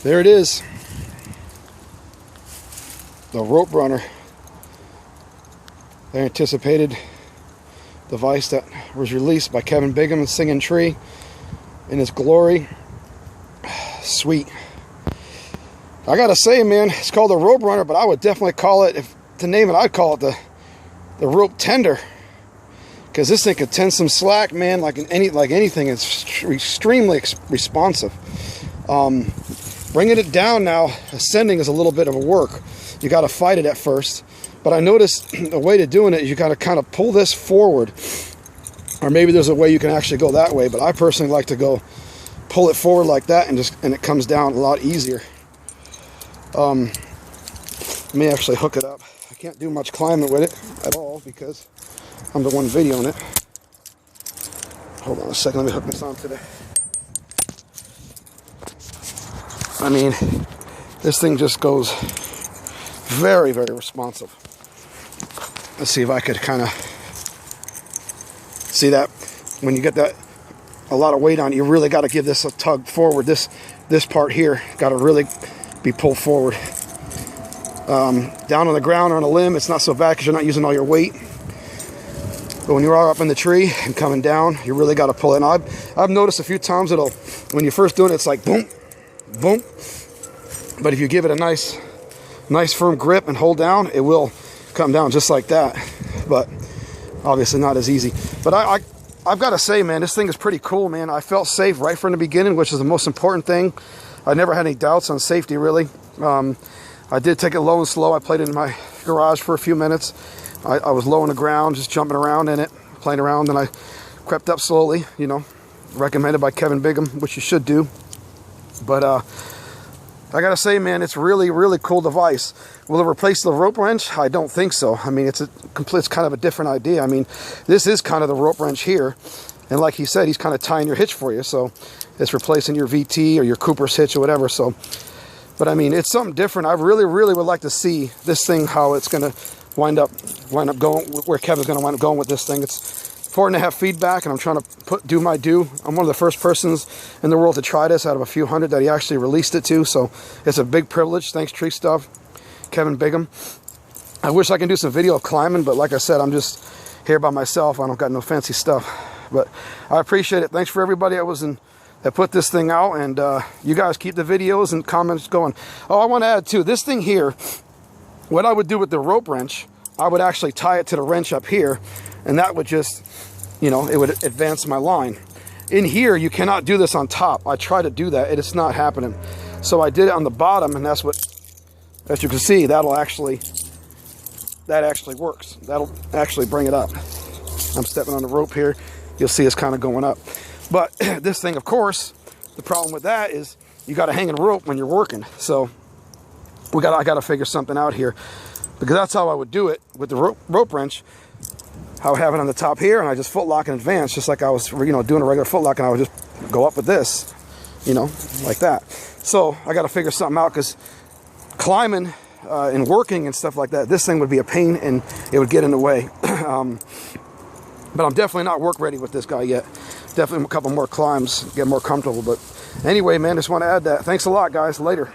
There it is. The Rope Runner. The anticipated device that was released by Kevin Bigham and Singing Tree in its glory. Sweet. I gotta say, man, it's called the Rope Runner, but I would definitely call it, if to name it, I'd call it the Rope Tender. Because this thing could tend some slack, man, like anything. It's extremely responsive. Bringing it down now, ascending is a little bit of a work. You got to fight it at first. But I noticed the way to doing it is you got to kind of pull this forward. Or maybe there's a way you can actually go that way. But I personally like to go pull it forward like that, and it comes down a lot easier. Let me actually hook it up. I can't do much climbing with it at all because I'm the one videoing it. Hold on a second, let me hook this on today. I mean, this thing just goes very, very responsive. Let's see if I could kind of see that. When you get that a lot of weight on it, you really got to give this a tug forward. This part here got to really be pulled forward. Down on the ground or on a limb, it's not so bad because you're not using all your weight. But when you're up in the tree and coming down, you really got to pull it. And I've noticed a few times when you're first doing it, it's like boom, boom. But if you give it a nice firm grip and hold down, it will come down just like that. But obviously not as easy. But I've got to say, man, this thing is pretty cool, man. I felt safe right from the beginning, which is the most important thing. I never had any doubts on safety, really. I did take it low and slow. I played it in my garage for a few minutes. I was low on the ground, just jumping around in it, playing around. Then I crept up slowly, you know, recommended by Kevin Bigham, which you should do. But I gotta say, man, it's really, really cool device. Will it replace the rope wrench? I don't think so. I mean, it's kind of a different idea. I mean, this is kind of the rope wrench here. And like he said, he's kind of tying your hitch for you. So it's replacing your VT or your Cooper's hitch or whatever. So, but I mean, it's something different. I really, really would like to see this thing, how it's gonna wind up going, where Kevin's gonna wind up going with this thing. It's important to have feedback, and I'm trying to do my due. I'm one of the first persons in the world to try this out of a few hundred that he actually released it to. So it's a big privilege. Thanks, Tree Stuff, Kevin Bigham. I wish I can do some video of climbing, but like I said, I'm just here by myself. I don't got no fancy stuff. But I appreciate it. Thanks for everybody that put this thing out, and you guys keep the videos and comments going. Oh, I want to add too, this thing here, what I would do with the rope wrench, I would actually tie it to the wrench up here, and that would just, you know, it would advance my line. In here, you cannot do this on top. I try to do that, and it's not happening. So I did it on the bottom, and that's what, as you can see, that actually works. That'll actually bring it up. I'm stepping on the rope here. You'll see it's kind of going up. But this thing, of course, the problem with that is you got to hang a rope when you're working. So I got to figure something out here, because that's how I would do it with the rope wrench. I would have it on the top here, and I just foot lock and advance, just like I was, you know, doing a regular foot lock, and I would just go up with this, you know, like that. So I got to figure something out, because climbing and working and stuff like that, this thing would be a pain, and it would get in the way. But I'm definitely not work ready with this guy yet. Definitely a couple more climbs, get more comfortable. But anyway, man, just want to add that. Thanks a lot, guys. Later.